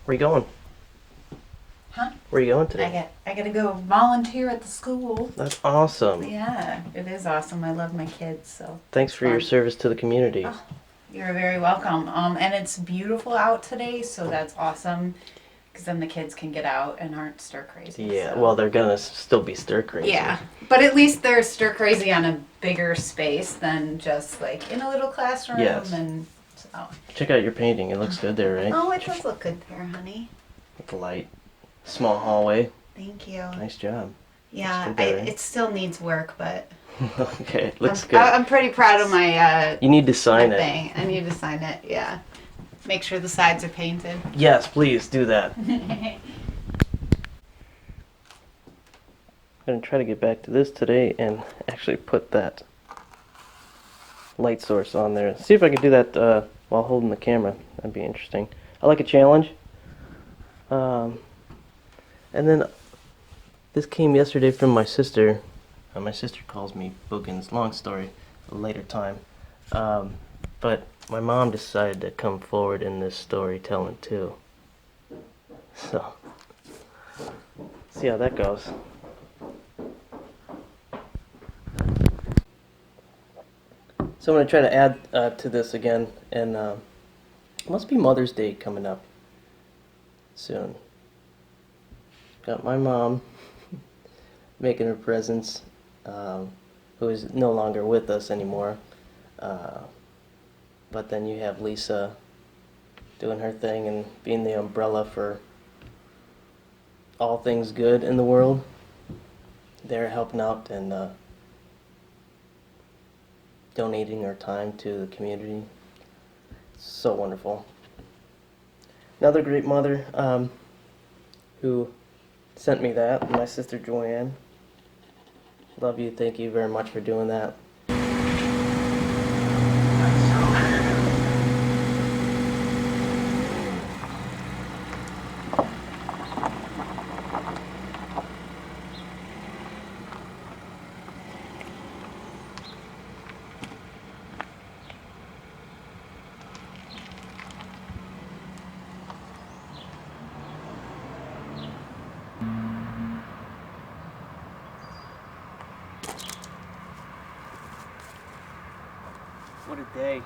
Where you going? Huh? Where are you going today? I gotta go volunteer at the school. That's awesome. Yeah, it is awesome. I love my kids, so Thanks it's for your fun. service to the community. Oh, you're very welcome. And it's beautiful out today, so that's awesome. Because then the kids can get out and aren't stir crazy. Yeah, so. well, they're gonna still be stir crazy. Yeah, but at least they're stir crazy on a bigger space than just like in a little classroom. Yes. And so. Check out your painting. It looks good there, right? Oh, it does look good there, honey. With the light. Small hallway. Thank you. Nice job. Yeah, Looks good there, right? it still needs work, but Okay, it looks I'm, good. I'm pretty proud of my You need to sign my it. thing. I need to sign it. Yeah, make sure the sides are painted. Yes, please do that. I'm gonna try to get back to this today and actually put that light source on there. See if I can do that while holding the camera. That'd be interesting. I like a challenge. And then this came yesterday from my sister. My sister calls me Bookins. Long story, a later time. But my mom decided to come forward in this storytelling too. So, see how that goes. So I'm going to try to add to this again, and it must be Mother's Day coming up soon. Got my mom making her presents, who is no longer with us anymore. But then you have Lisa doing her thing and being the umbrella for all things good in the world. They're helping out and donating our time to the community. So wonderful. Another great mother who sent me that, my sister Joanne. Love you, thank you very much for doing that. What a day.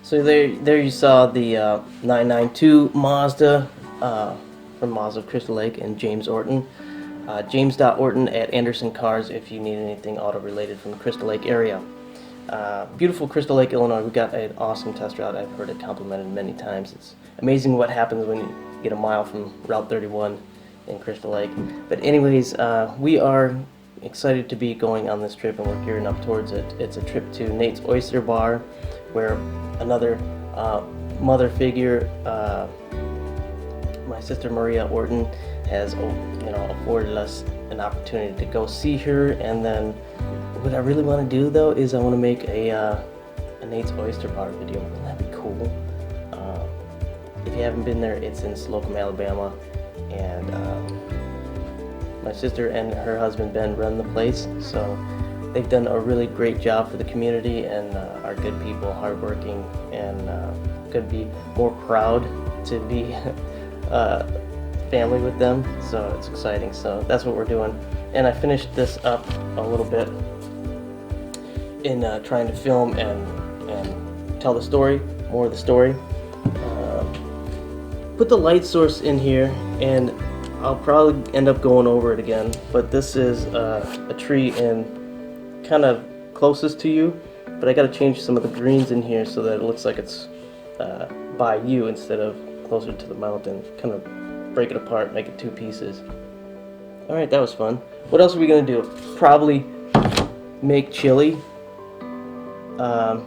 So there you saw the 992 Mazda from Mazda of Crystal Lake and James Orton. James.Orton at Anderson Cars if you need anything auto related from the Crystal Lake area. Beautiful Crystal Lake, Illinois. We got an awesome test route. I've heard it complimented many times. It's amazing what happens when you get a mile from Route 31 in Crystal Lake. But anyways, we are excited to be going on this trip and we're gearing up towards it. It's a trip to Nate's Oyster Bar where another mother figure, my sister Maria Orton, has afforded us an opportunity to go see her. And then what I really want to do though is I want to make a Nate's Oyster Bar video. Wouldn't that be cool? If you haven't been there, it's in Slocum, Alabama, and my sister and her husband Ben run the place, so they've done a really great job for the community and are good people, hardworking, and could be more proud to be family with them, so it's exciting. So that's what we're doing. And I finished this up a little bit in trying to film and tell the story, more of the story. Put the light source in here, and I'll probably end up going over it again, but this is a tree in kind of closest to you, but I got to change some of the greens in here so that it looks like it's by you instead of closer to the mountain. Kind of break it apart, make it two pieces. Alright, that was fun. What else are we going to do? Probably make chili. I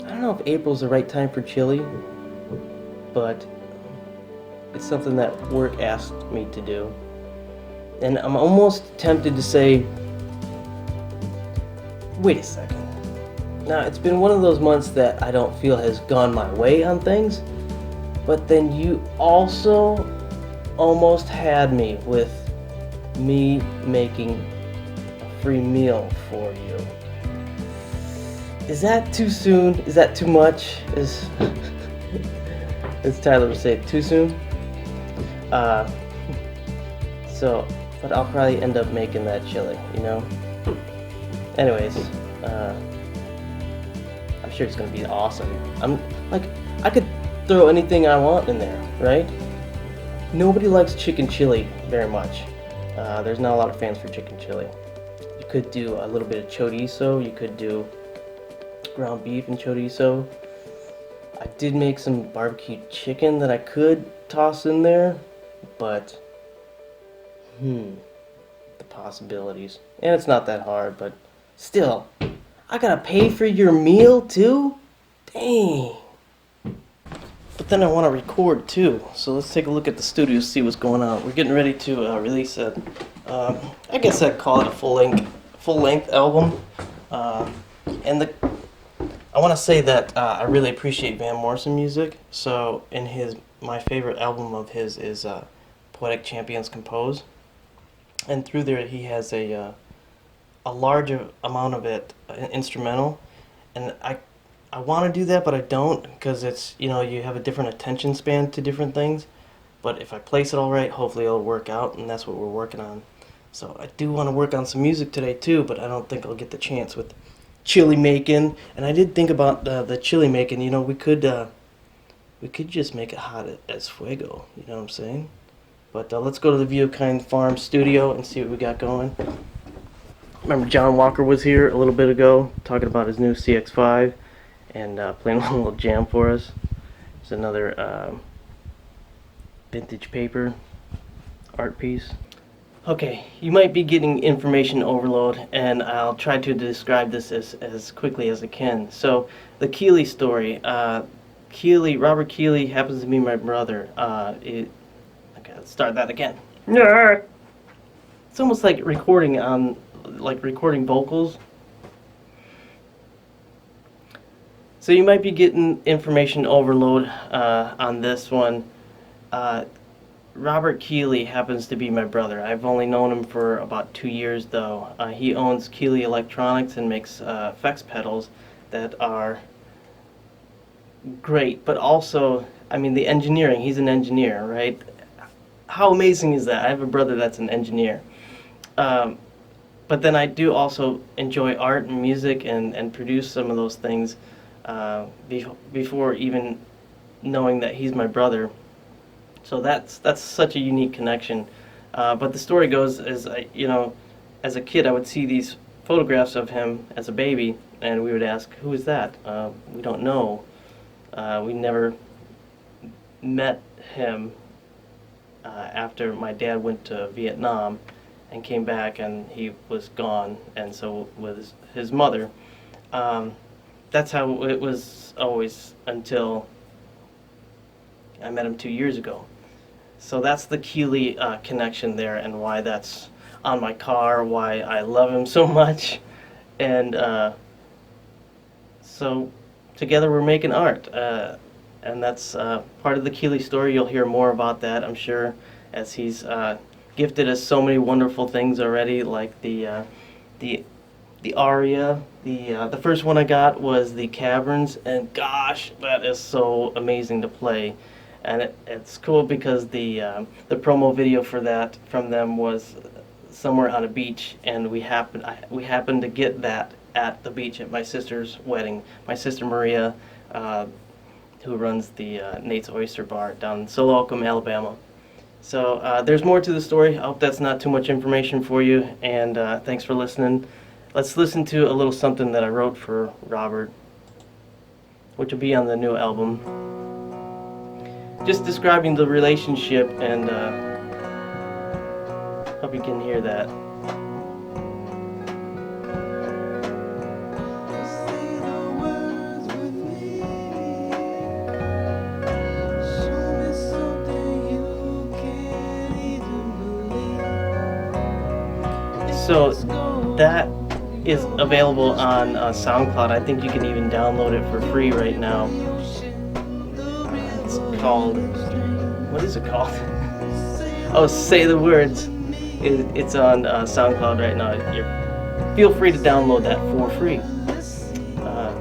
don't know if April's the right time for chili, but it's something that work asked me to do. And I'm almost tempted to say, wait a second. Now, it's been one of those months that I don't feel has gone my way on things, but then you also almost had me with me making a free meal for you. Is that too soon? Is that too much? As Tyler would say, too soon? But I'll probably end up making that chili, you know? Anyways, I'm sure it's gonna be awesome. I could throw anything I want in there, right? Nobody likes chicken chili very much. There's not a lot of fans for chicken chili. You could do a little bit of chorizo, you could do ground beef and chorizo. I did make some barbecue chicken that I could toss in there, but the possibilities. And it's not that hard, but still, I gotta pay for your meal too? Dang. But then I want to record too, so let's take a look at the studio, see what's going on. We're getting ready to release I guess I'd call it a full length album. And I want to say that I really appreciate Van Morrison music. So my favorite album of his is Poetic Champions Compose, and through there he has a large amount of it instrumental, and I want to do that, but I don't, because it's, you have a different attention span to different things. But if I place it all right, hopefully it'll work out, and that's what we're working on. So I do want to work on some music today too, but I don't think I'll get the chance with chili making. And I did think about the chili making. We could just make it hot as fuego. You know what I'm saying? But let's go to the View of Kind Farm studio and see what we got going. Remember John Walker was here a little bit ago talking about his new CX-5 and playing a little jam for us. There's another vintage paper art piece. Okay, you might be getting information overload, and I'll try to describe this as quickly as I can. So, the Keeley story. Robert Keeley happens to be my brother. Okay, let's start that again. It's almost like recording vocals. So you might be getting information overload on this one. Robert Keeley happens to be my brother. I've only known him for about 2 years though. He owns Keeley Electronics and makes effects pedals that are great, but also, the engineering, he's an engineer, right? How amazing is that? I have a brother that's an engineer. But then I do also enjoy art and music and produce some of those things before even knowing that he's my brother. So that's such a unique connection. But the story goes as as a kid I would see these photographs of him as a baby, and we would ask, "Who is that?" We don't know. We never met him after my dad went to Vietnam and came back, and he was gone, and so was his mother. That's how it was always until I met him 2 years ago. So that's the Keeley connection there, and why that's on my car, why I love him so much. And so together we're making art, and that's part of the Keeley story. You'll hear more about that, I'm sure, as he's gifted us so many wonderful things already, like the aria. The first one I got was the Caverns, and gosh, that is so amazing to play. And it's cool because the promo video for that from them was somewhere on a beach, and we happened to get that at the beach at my sister's wedding. My sister Maria, who runs the Nate's Oyster Bar down in Slocum, Alabama. So there's more to the story. I hope that's not too much information for you, and thanks for listening. Let's listen to a little something that I wrote for Robert, which will be on the new album. Just describing the relationship, and hope you can hear that. So that is available on SoundCloud. I think you can even download it for free right now. It's called, what is it called? Oh, Say the Words. It's on SoundCloud right now. Feel free to download that for free.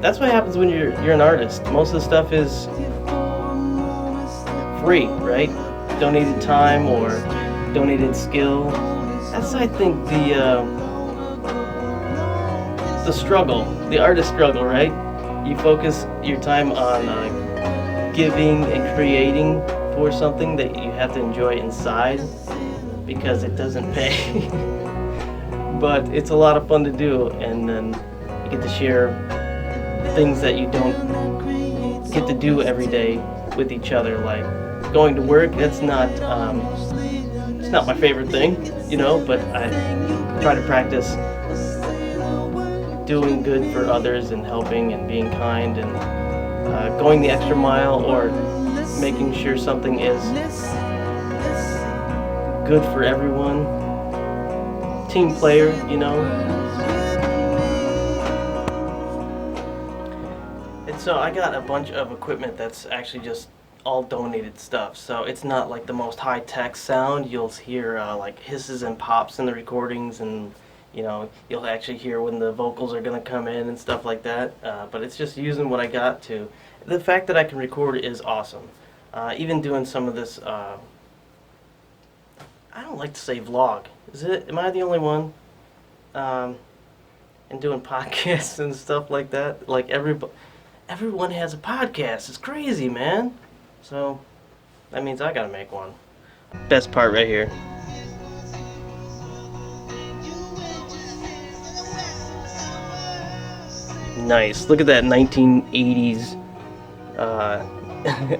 that's what happens when you're an artist. Most of the stuff is free, right? Donated time or donated skill. That's, I think, the struggle, the artist struggle, right? You focus your time on giving and creating for something that you have to enjoy inside because it doesn't pay. But it's a lot of fun to do, and then you get to share things that you don't get to do every day with each other, like going to work. That's not it's not my favorite thing, you know, but I try to practice doing good for others and helping and being kind and going the extra mile or making sure something is good for everyone. Team player, you know. And so I got a bunch of equipment that's actually just all donated stuff. So it's not like the most high-tech sound. You'll hear like hisses and pops in the recordings, and you know, you'll actually hear when the vocals are gonna come in and stuff like that. But it's just using what I got to. The fact that I can record is awesome. Even doing some of this, I don't like to say vlog. Is it? Am I the only one? And doing podcasts and stuff like that. Like everyone has a podcast. It's crazy, man. So that means I gotta make one. Best part right here. Nice. Look at that 1980s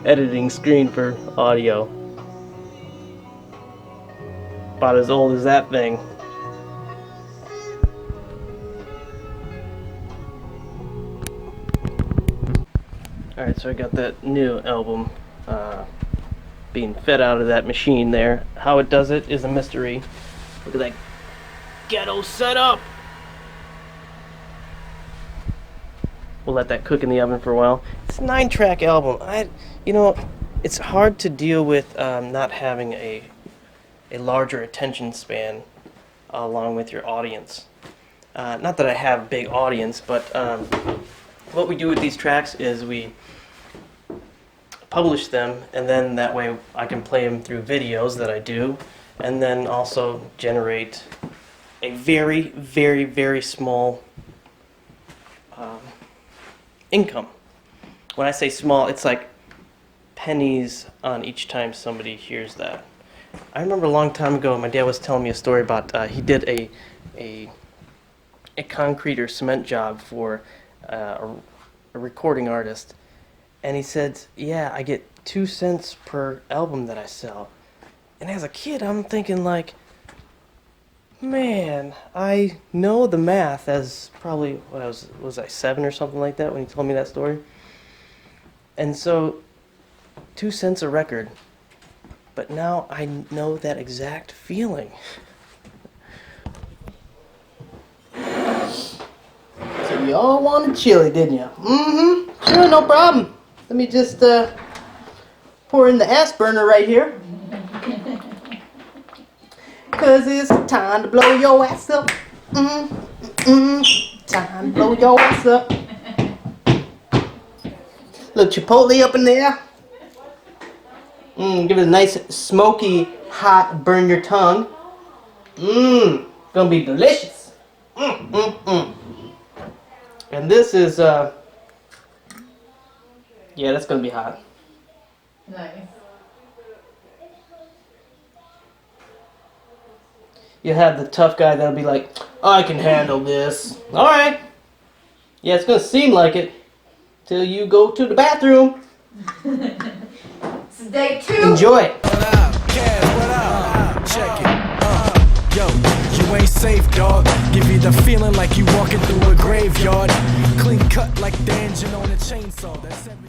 editing screen for audio. About as old as that thing. Alright, so I got that new album being fed out of that machine there. How it does it is a mystery. Look at that ghetto setup! We'll let that cook in the oven for a while. It's a 9-track album. You know, it's hard to deal with not having a larger attention span along with your audience. Not that I have a big audience, but what we do with these tracks is we publish them, and then that way I can play them through videos that I do, and then also generate a very, very, very small income. When I say small, it's like pennies on each time somebody hears that. I remember a long time ago, my dad was telling me a story about he did a concrete or cement job for a recording artist, and he said, "Yeah, I get 2 cents per album that I sell." And as a kid, I'm thinking like, man, I know the math as probably what was I 7 or something like that when he told me that story. And so 2 cents a record. But now I know that exact feeling. So you all wanted chili, didn't you? Mm-hmm. Sure, no problem. Let me just pour in the ass burner right here. 'Cause it's time to blow your ass up. Time to blow your ass up. Little chipotle up in there. Give it a nice smoky, hot, burn your tongue. Gonna be delicious. And this is, yeah, that's gonna be hot. Nice. You have the tough guy that'll be like, I can handle this. Alright. Yeah, it's gonna seem like it till you go to the bathroom. This is day 2. Enjoy it. What up, Kev? What up? Check it. Yo, you ain't safe, dog. Give you the feeling like you walking through a graveyard. Clean cut like the engine on a chainsaw. That's every